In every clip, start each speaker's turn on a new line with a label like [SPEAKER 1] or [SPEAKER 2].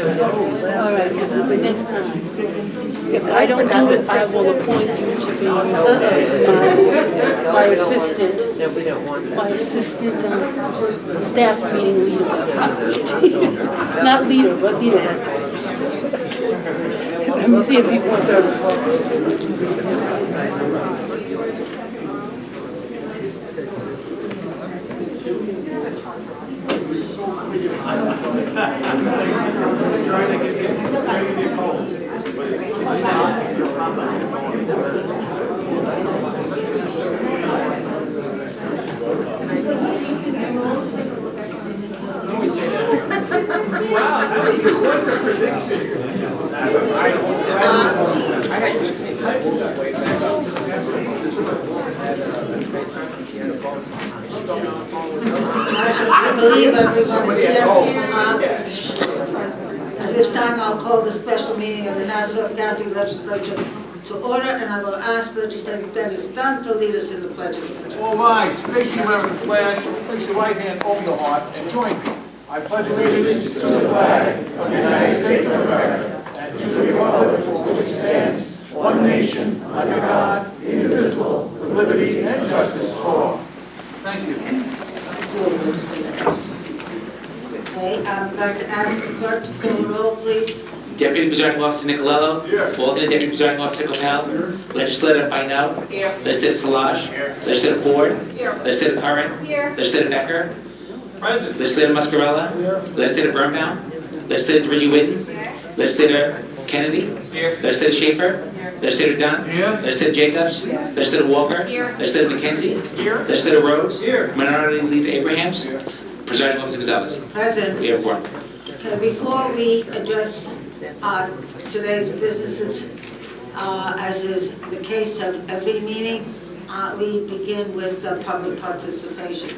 [SPEAKER 1] All right, the next time. If I don't do it, I will appoint you to be my assistant.
[SPEAKER 2] No, we don't want that.
[SPEAKER 1] My assistant staff meeting leader. Not leader, but leader. Let me see if he wants this.
[SPEAKER 3] I believe everyone is here. At this time, I'll call the special meeting of the Nassau County Legislature to order, and I will ask Legislator Dennis Dunn to lead us in the Pledge of Allegiance.
[SPEAKER 4] All rise, face your American flag, place your right hand over your heart, and join me. I pledge allegiance to the flag of the United States of America and to the republic for which it stands, one nation, under God, indivisible, with liberty and justice for all. Thank you.
[SPEAKER 3] Okay, I'm going to ask the clerk to call the roll, please.
[SPEAKER 5] Deputy Presiding Officer Nicolello.
[SPEAKER 4] Here.
[SPEAKER 5] Alternate Deputy Presiding Officer Capel. Legislator Bynum.
[SPEAKER 2] Here.
[SPEAKER 5] Legislator Solage. Legislator Ford.
[SPEAKER 2] Here.
[SPEAKER 5] Legislator Curran.
[SPEAKER 2] Here.
[SPEAKER 5] Legislator Becker.
[SPEAKER 4] Present.
[SPEAKER 5] Legislator Muscarella. Legislator Birnbaum. Legislator Bridgie Whitten. Legislator Kennedy.
[SPEAKER 4] Here.
[SPEAKER 5] Legislator Schaefer. Legislator Dunn.
[SPEAKER 4] Here.
[SPEAKER 5] Legislator Jacobs. Legislator Walker.
[SPEAKER 2] Here.
[SPEAKER 5] Legislator McKenzie.
[SPEAKER 4] Here.
[SPEAKER 5] Legislator Rhodes.
[SPEAKER 4] Here.
[SPEAKER 5] Minority Leader Abrahams.
[SPEAKER 4] Here.
[SPEAKER 5] Presiding Officer Gonzalez.
[SPEAKER 3] Present.
[SPEAKER 5] We have one.
[SPEAKER 3] Okay, before we address today's businesses, as is the case of every meeting, we begin with public participation.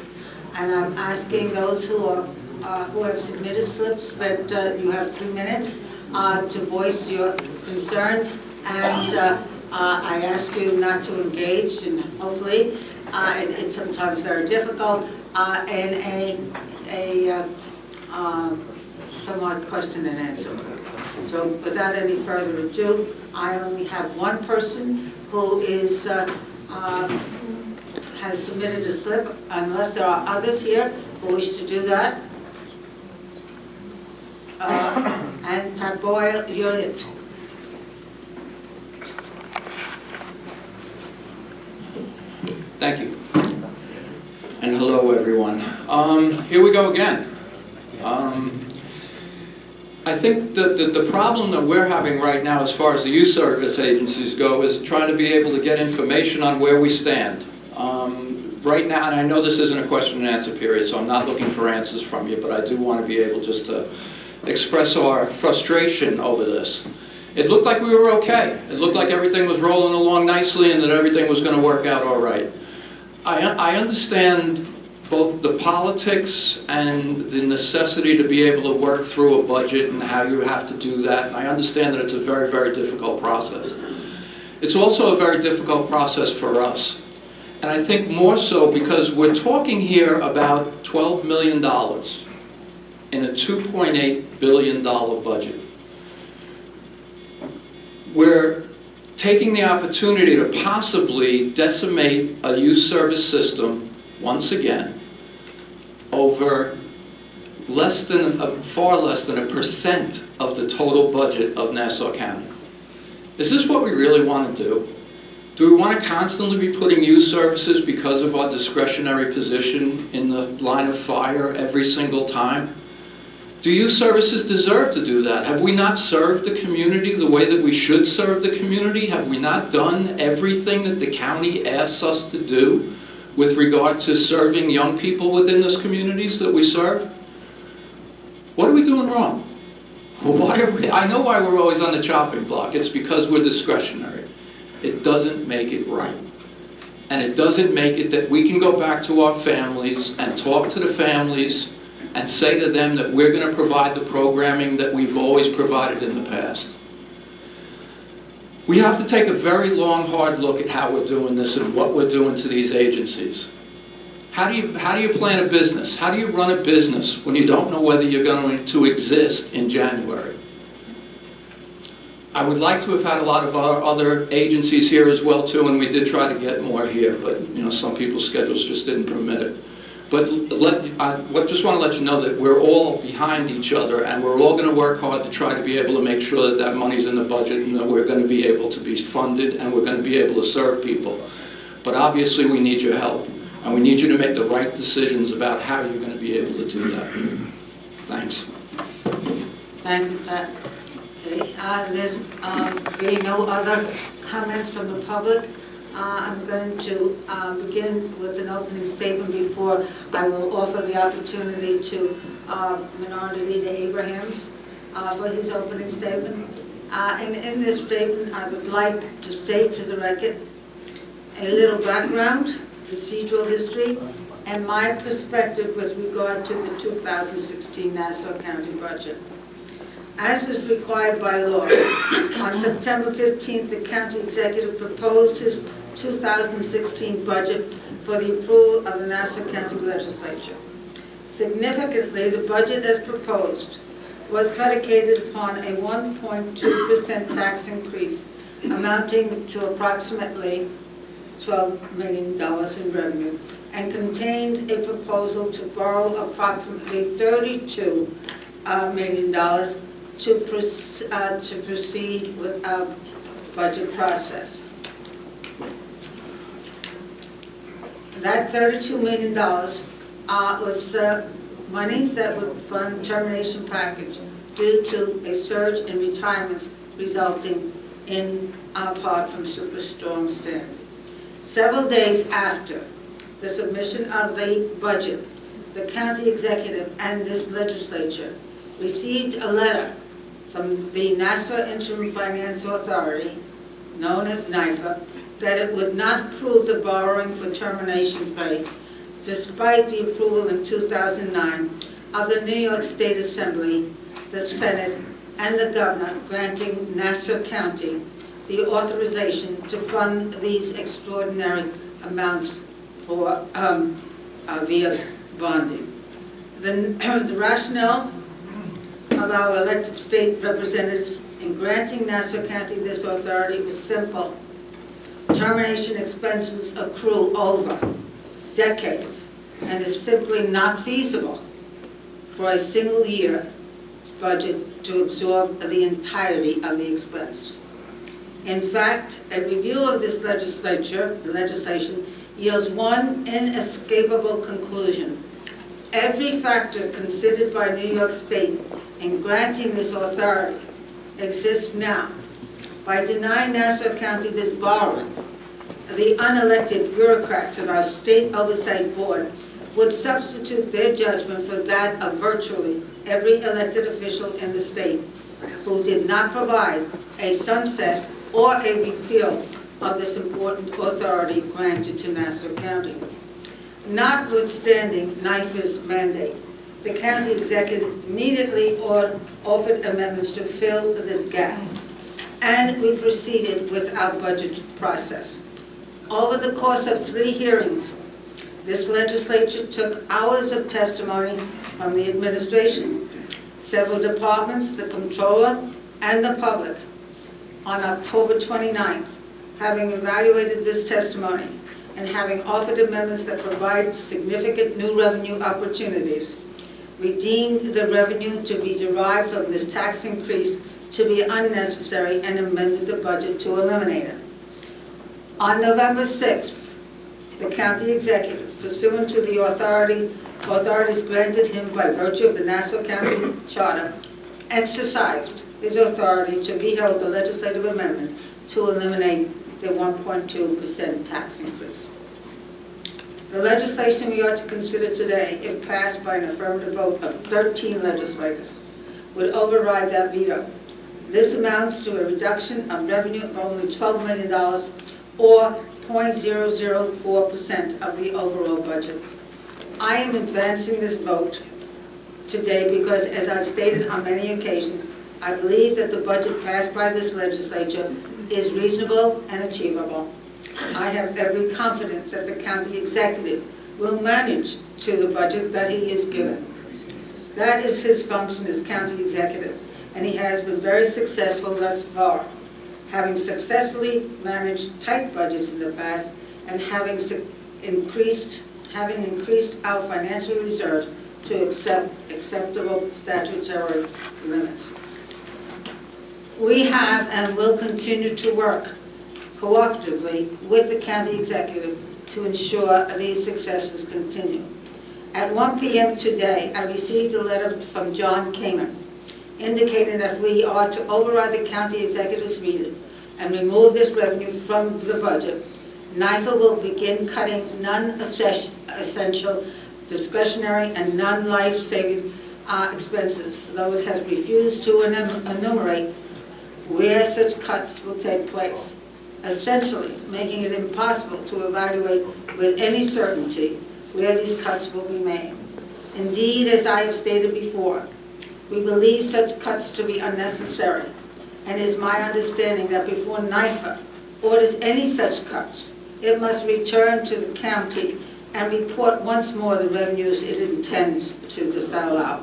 [SPEAKER 3] And I'm asking those who have submitted slips that you have 3 minutes to voice your concerns. And I ask you not to engage, and hopefully, it's sometimes very difficult, in a somewhat question and answer. So without any further ado, I only have one person who is has submitted a slip, unless there are others here who wish to do that. And Pat Boyle, you're it.
[SPEAKER 6] Thank you. And hello, everyone. Here we go again. I think the problem that we're having right now as far as the youth service agencies go is trying to be able to get information on where we stand. Right now, and I know this isn't a question and answer period, so I'm not looking for answers from you, but I do want to be able just to express our frustration over this. It looked like we were okay. It looked like everything was rolling along nicely and that everything was going to work out all right. I understand both the politics and the necessity to be able to work through a budget and how you have to do that. And I understand that it's a very, very difficult process. It's also a very difficult process for us. And I think more so because we're talking here about $12 million in a $2.8 billion budget. We're taking the opportunity to possibly decimate a youth service system once again over far less than 1% of the total budget of Nassau County. Is this what we really want to do? Do we want to constantly be putting youth services because of our discretionary position in the line of fire every single time? Do youth services deserve to do that? Have we not served the community the way that we should serve the community? Have we not done everything that the county asks us to do with regard to serving young people within those communities that we serve? What are we doing wrong? Why are we? I know why we're always on the chopping block. It's because we're discretionary. It doesn't make it right. And it doesn't make it that we can go back to our families and talk to the families and say to them that we're going to provide the programming that we've always provided in the past. We have to take a very long, hard look at how we're doing this and what we're doing to these agencies. How do you plan a business? How do you run a business when you don't know whether you're going to exist in January? I would like to have had a lot of our other agencies here as well too, and we did try to get more here, but some people's schedules just didn't permit it. But I just want to let you know that we're all behind each other, and we're all going to work hard to try to be able to make sure that that money's in the budget, and that we're going to be able to be funded, and we're going to be able to serve people. But obviously we need your help, and we need you to make the right decisions about how you're going to be able to do that. Thanks.
[SPEAKER 3] Thank you, Pat. Okay, there's being no other comments from the public. I'm going to begin with an opening statement before I will offer the opportunity to Minority Leader Abrahams for his opening statement. And in this statement, I would like to state to the record a little background, procedural history, and my perspective with regard to the 2016 Nassau County budget. As is required by law, on September 15th, the county executive proposed his 2016 budget for the approval of the Nassau County Legislature. Significantly, the budget as proposed was predicated upon a 1.2% tax increase amounting to approximately $12 million in revenue, and contained a proposal to borrow approximately $32 million to proceed with our budget process. That $32 million was monies that would fund termination package due to a surge in retirements resulting in part from Superstorm Sandy. Several days after the submission of the budget, the county executive and this legislature received a letter from the Nassau Interim Finance Authority, known as NIFA, that it would not approve the borrowing for termination pay, despite the approval in 2009 of the New York State Assembly, the Senate, and the governor granting Nassau County the authorization to fund these extraordinary amounts for via bonding. The rationale of our elected state representatives in granting Nassau County this authority was simple. Termination expenses accrue over decades and is simply not feasible for a single year budget to absorb the entirety of the expense. In fact, a review of this legislation yields one inescapable conclusion. Every factor considered by New York State in granting this authority exists now. By denying Nassau County this borrowing, the unelected bureaucrats of our state oversight board would substitute their judgment for that of virtually every elected official in the state who did not provide a sunset or a repeal of this important authority granted to Nassau County. Notwithstanding NIFA's mandate, the county executive immediately offered amendments to fill this gap, and we proceeded with our budget process. Over the course of 3 hearings, this legislature took hours of testimony from the administration, several departments, the comptroller, and the public. On October 29th, having evaluated this testimony and having offered amendments that provide significant new revenue opportunities, we deemed the revenue to be derived from this tax increase to be unnecessary and amended the budget to eliminate it. On November 6th, the county executive, pursuant to the authorities granted him by virtue of the Nassau County Charter, exercised his authority to veto the legislative amendment to eliminate the 1.2% tax increase. The legislation we are to consider today, if passed by an affirmative vote of 13 legislators, would override that veto. This amounts to a reduction of revenue of only $12 million, or 0.004% of the overall budget. I am advancing this vote today because, as I've stated on many occasions, I believe that the budget passed by this legislature is reasonable and achievable. I have every confidence that the county executive will manage to the budget that he is given. That is his function as county executive, and he has been very successful thus far, having successfully managed tight budgets in the past and having increased our financial reserves to acceptable statutory limits. We have and will continue to work cooperatively with the county executive to ensure these successes continue. At 1 p.m. today, I received a letter from John Kamen indicating that we are to override the county executive's veto and remove this revenue from the budget. NIFA will begin cutting non-essential, discretionary, and non-life-saving expenses, though it has refused to enumerate where such cuts will take place, essentially making it impossible to evaluate with any certainty where these cuts will be made. Indeed, as I have stated before, we believe such cuts to be unnecessary, and it is my understanding that before NIFA orders any such cuts, it must return to the county and report once more the revenues it intends to disallow.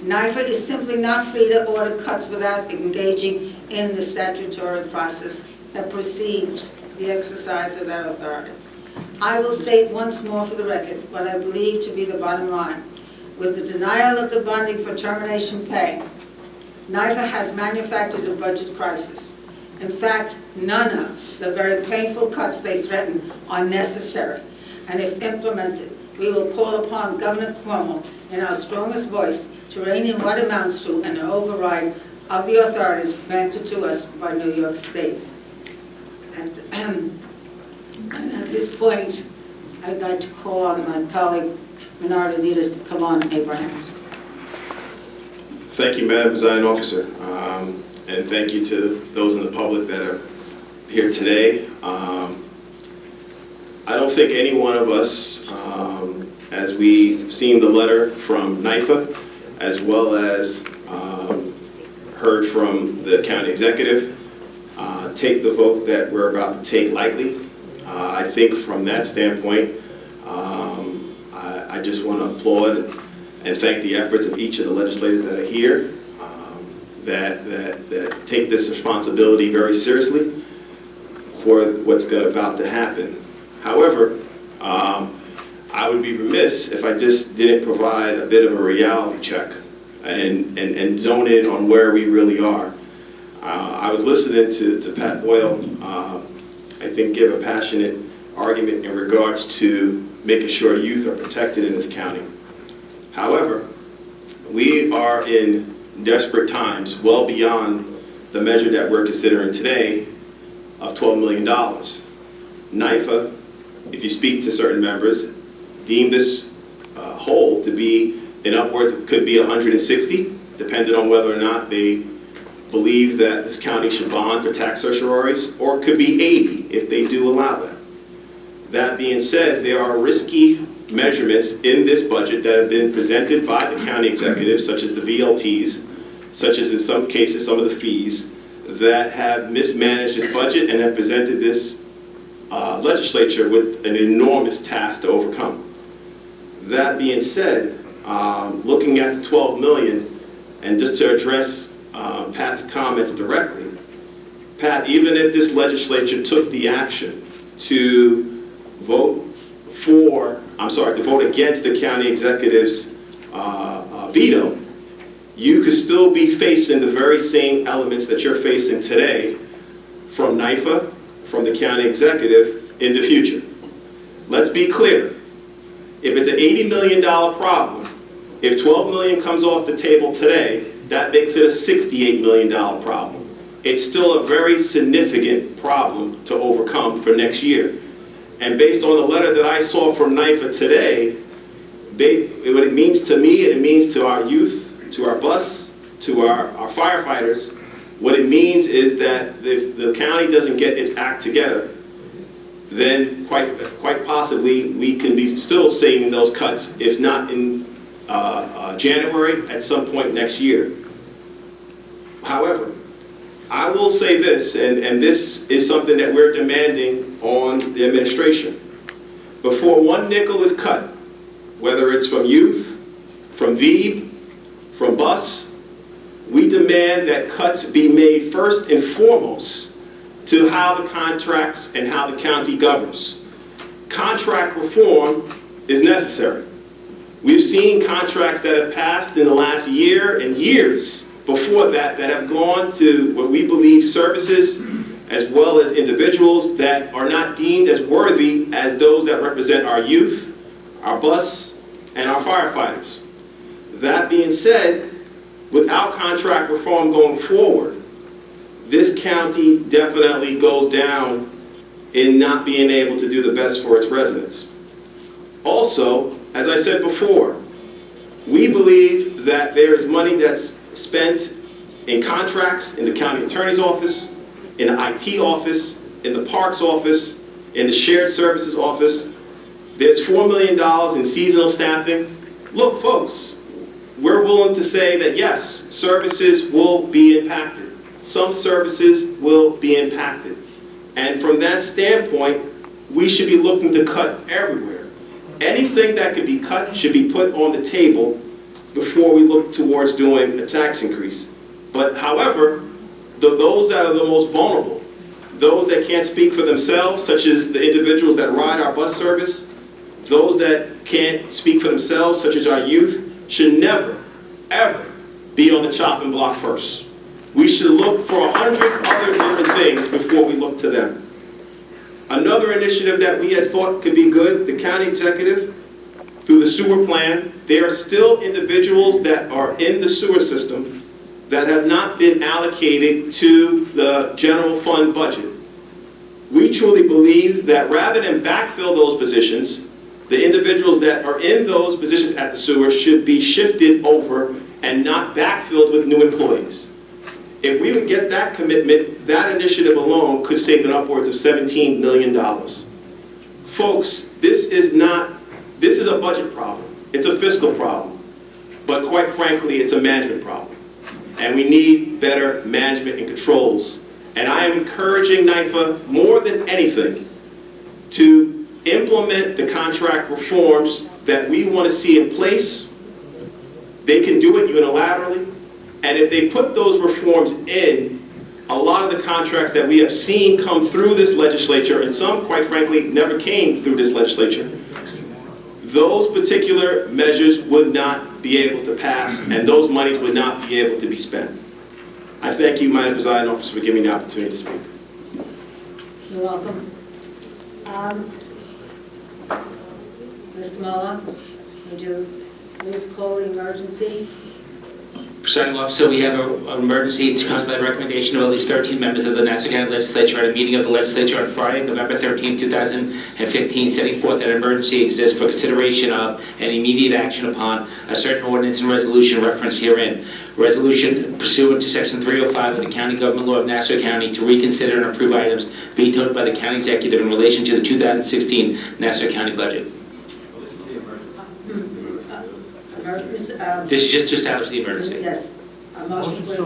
[SPEAKER 3] NIFA is simply not free to order cuts without engaging in the statutory process that precedes the exercise of that authority. I will state once more for the record what I believe to be the bottom line. With the denial of the bonding for termination pay, NIFA has manufactured a budget crisis. In fact, none of the very painful cuts they threaten are necessary, and if implemented, we will call upon Governor Cuomo in our strongest voice to rein in what amounts to an override of the authorities granted to us by New York State. And at this point, I'd like to call on my colleague, Minority Leader, to come on, Abraham.
[SPEAKER 2] Thank you, Madam Presiding Officer, and thank you to those in the public that are here today. I don't think any one of us, as we've seen the letter from NIFA, as well as heard from the county executive, take the vote that we're about to take lightly. I think from that standpoint, I just want to applaud and thank the efforts of each of the legislators that are here, that take this responsibility very seriously for what's about to happen. However, I would be remiss if I just didn't provide a bit of a reality check and zone in on where we really are. I was listening to Pat Boyle, I think, give a passionate argument in regards to making sure youth are protected in this county. However, we are in desperate times, well beyond the measure that we're considering today of $12 million. NIFA, if you speak to certain members, deem this whole to be in upwards, could be 160, depending on whether or not they believe that this county should bond for tax certiorari's, or it could be 80 if they do allow that. That being said, there are risky measurements in this budget that have been presented by the county executives, such as the VLTs, such as in some cases some of the fees, that have mismanaged this budget and have presented this legislature with an enormous task to overcome. That being said, looking at the 12 million, and just to address Pat's comments directly, Pat, even if this legislature took the action to vote against the county executive's veto, you could still be facing the very same elements that you're facing today from NIFA, from the county executive in the future. Let's be clear. If it's an $80 million problem, if 12 million comes off the table today, that makes it a $68 million problem. It's still a very significant problem to overcome for next year. And based on the letter that I saw from NIFA today, what it means to me, it means to our youth, to our bus, to our firefighters, what it means is that if the county doesn't get its act together, then quite possibly we can be still saving those cuts, if not in January, at some point next year. However, I will say this, and this is something that we're demanding on the administration. before one nickel is cut, whether it's from youth, from VEEB, from bus, we demand that cuts be made first and foremost to how the contracts and how the county governs. Contract reform is necessary. We've seen contracts that have passed in the last year and years before that have gone to what we believe services as well as individuals that are not deemed as worthy as those that represent our youth, our bus, and our firefighters. That being said, without contract reform going forward, this county definitely goes down in not being able to do the best for its residents. Also, as I said before, we believe that there is money that's spent in contracts in the county attorney's office, in the IT office, in the parks office, in the shared services office. There's $4 million in seasonal staffing. Look, folks, we're willing to say that yes, services will be impacted. Some services will be impacted. And from that standpoint, we should be looking to cut everywhere. Anything that could be cut should be put on the table before we look towards doing a tax increase. But however, those that are the most vulnerable, those that can't speak for themselves, such as the individuals that ride our bus service, those that can't speak for themselves, such as our youth, should never, ever be on the chopping block first. We should look for 100 other different things before we look to them. Another initiative that we had thought could be good, the county executive, through the sewer plan, there are still individuals that are in the sewer system that have not been allocated to the general fund budget. We truly believe that rather than backfill those positions, the individuals that are in those positions at the sewer should be shifted over and not backfilled with new employees. If we would get that commitment, that initiative alone could save an upwards of $17 million. Folks, this is a budget problem. It's a fiscal problem. But quite frankly, it's a management problem. And we need better management and controls. And I am encouraging NYFA more than anything to implement the contract reforms that we want to see in place. They can do it unilaterally. And if they put those reforms in, a lot of the contracts that we have seen come through this legislature, and some, quite frankly, never came through this legislature, those particular measures would not be able to pass, and those monies would not be able to be spent. I thank you, Madam Presiding Officer, for giving me the opportunity to speak.
[SPEAKER 3] You're welcome. Mr. Muller, would you please call the emergency?
[SPEAKER 5] Presiding Officer, we have an emergency. It's caused by the recommendation of at least 13 members of the Nassau County Legislature at a meeting of the Legislature on Friday, November 13th, 2015, setting forth that an emergency exists for consideration of and immediate action upon a certain ordinance and resolution referenced herein. Resolution pursuant to Section 305 of the County Government Law of Nassau County to reconsider and approve items vetoed by the County Executive in relation to the 2016 Nassau County budget. This is just to establish the emergency.
[SPEAKER 3] Yes. A motion, please.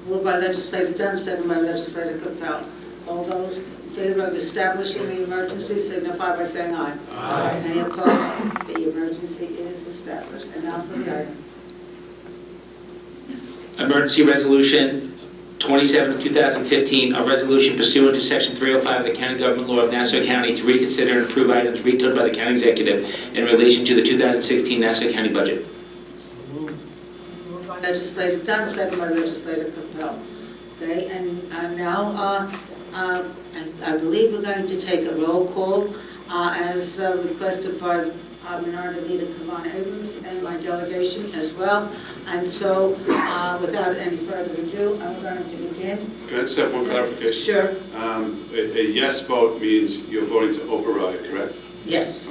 [SPEAKER 3] Moved by legislator Dunn, second by legislator Capel. All those in favor of establishing the emergency signify by saying aye. Aye. Any opposed? The emergency is established. And now for the item.
[SPEAKER 5] Emergency Resolution 27 of 2015, a resolution pursuant to Section 305 of the County Government Law of Nassau County to reconsider and approve items vetoed by the County Executive in relation to the 2016 Nassau County budget.
[SPEAKER 3] Moved by legislator Dunn, second by legislator Capel. Okay, and now I believe we're going to take a roll call as requested by Minority Leader Kavan Abrams and my delegation as well. And so, without any further ado, I'm going to begin.
[SPEAKER 7] Can I just have one clarification?
[SPEAKER 3] Sure.
[SPEAKER 7] A yes vote means you're voting to override, correct?
[SPEAKER 3] Yes.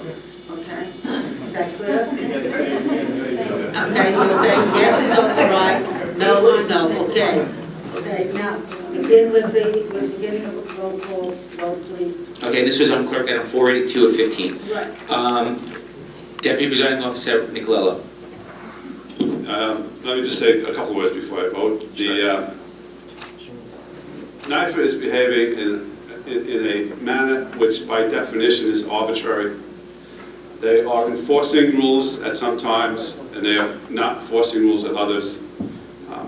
[SPEAKER 3] Okay. Is that clear? Okay, you're saying yes is override, no is no. Okay. Okay, now, begin with the beginning of the roll call. Vote, please.
[SPEAKER 5] Okay, this was on clerk item 482 of 15.
[SPEAKER 3] Right.
[SPEAKER 5] Deputy Presiding Officer Nicolello.
[SPEAKER 7] Let me just say a couple words before I vote. The NYFA is behaving in a manner which by definition is arbitrary. They are enforcing rules at some times, and they are not enforcing rules at others.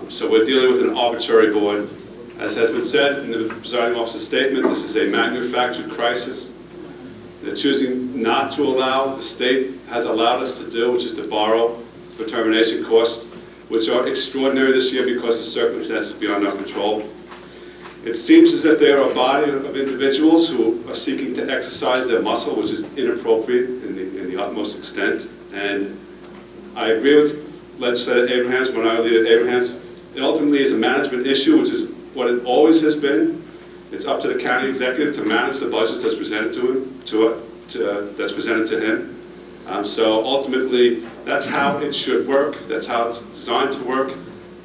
[SPEAKER 7] So we're dealing with an arbitrary board. As has been said in the presiding officer's statement, this is a manufactured crisis. They're choosing not to allow, the state has allowed us to do, which is to borrow for termination costs, which are extraordinary this year because of circumstances beyond our control. It seems as if there are a body of individuals who are seeking to exercise their muscle, which is inappropriate in the utmost extent. And I agree with Legislator Abrahams, Minority Leader Abrahams. It ultimately is a management issue, which is what it always has been. It's up to the county executive to manage the budgets that's presented that's presented to him. So ultimately, that's how it should work. That's how it's designed to work.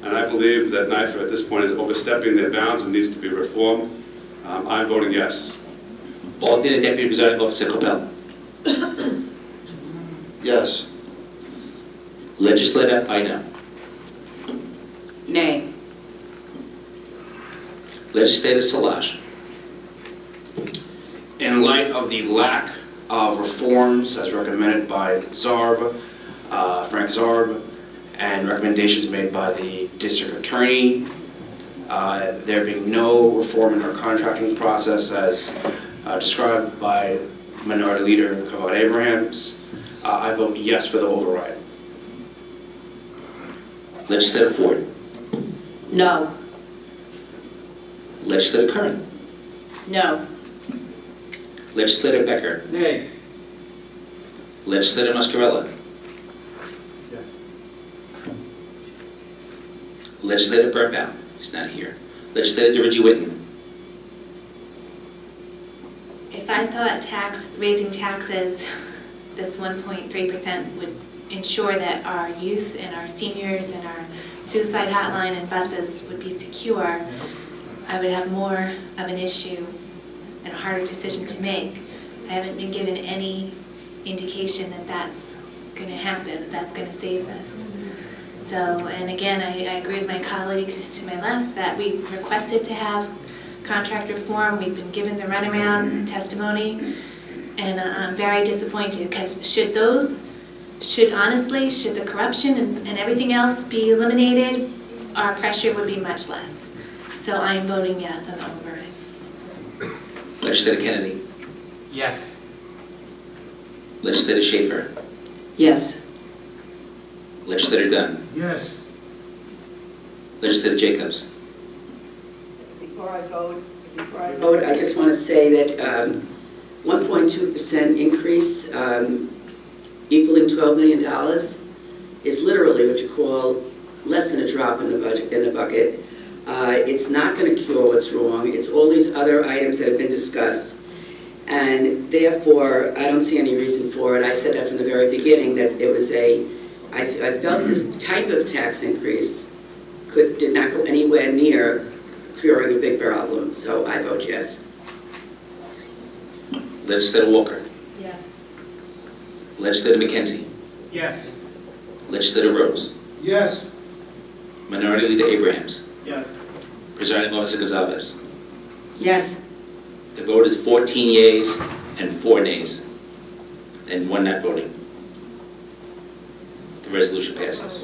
[SPEAKER 7] And I believe that NYFA at this point is overstepping their bounds and needs to be reformed. I'm voting yes.
[SPEAKER 5] Alternate Deputy Presiding Officer Coppell.
[SPEAKER 8] Yes.
[SPEAKER 5] Legislator Ina.
[SPEAKER 3] Nay.
[SPEAKER 5] Legislator Salash.
[SPEAKER 9] In light of the lack of reforms as recommended by Frank Zarb, and recommendations made by the district attorney, there being no reform in our contracting process as described by Minority Leader Kavod Abrahams, I vote yes for the override.
[SPEAKER 5] Legislator Ford.
[SPEAKER 3] No.
[SPEAKER 5] Legislator Curran.
[SPEAKER 3] No.
[SPEAKER 5] Legislator Becker.
[SPEAKER 4] Nay.
[SPEAKER 5] Legislator Mascarella. Legislator Birnbaum. He's not here. Legislator DeReggie-Whitten.
[SPEAKER 10] If I thought raising taxes, this 1.3% would ensure that our youth and our seniors and our suicide hotline and buses would be secure, I would have more of an issue and a harder decision to make. I haven't been given any indication that that's going to happen, that that's going to save us. So, and again, I agree with my colleague to my left that we requested to have contract reform. We've been given the runaround testimony, and I'm very disappointed because should the corruption and everything else be eliminated, our pressure would be much less. So I am voting yes on the override.
[SPEAKER 5] Legislator Kennedy.
[SPEAKER 4] Yes.
[SPEAKER 5] Legislator Schaefer.
[SPEAKER 3] Yes.
[SPEAKER 5] Legislator Dunn.
[SPEAKER 4] Yes.
[SPEAKER 5] Legislator Jacobs.
[SPEAKER 11] Before I vote, I just want to say that 1.2% increase equaling $12 million is literally what you call less than a drop in the bucket. It's not going to cure what's wrong. It's all these other items that have been discussed. And therefore, I don't see any reason for it. I said that from the very beginning, that it was I felt this type of tax increase did not go anywhere near curing a big problem. So I vote yes.
[SPEAKER 5] Legislator Walker.
[SPEAKER 10] Yes.
[SPEAKER 5] Legislator McKenzie.
[SPEAKER 4] Yes.
[SPEAKER 5] Legislator Rose.
[SPEAKER 4] Yes.
[SPEAKER 5] Minority Leader Abrahams.
[SPEAKER 7] Yes.
[SPEAKER 5] Presiding Officer Gonzalez.
[SPEAKER 3] Yes.
[SPEAKER 5] The vote is 14 yeas and 4 nays, and 1 not voting. The resolution passes.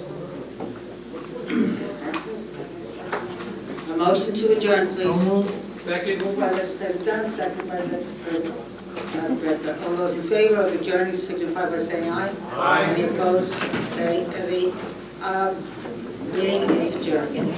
[SPEAKER 3] A motion to adjourn, please.
[SPEAKER 4] So moved. Second.
[SPEAKER 3] Moved by Legislator Dunn, second by Legislator Becker. All those in favor of adjourning signify by saying aye.
[SPEAKER 4] Aye.
[SPEAKER 3] Any opposed? Okay, the meeting is adjourned.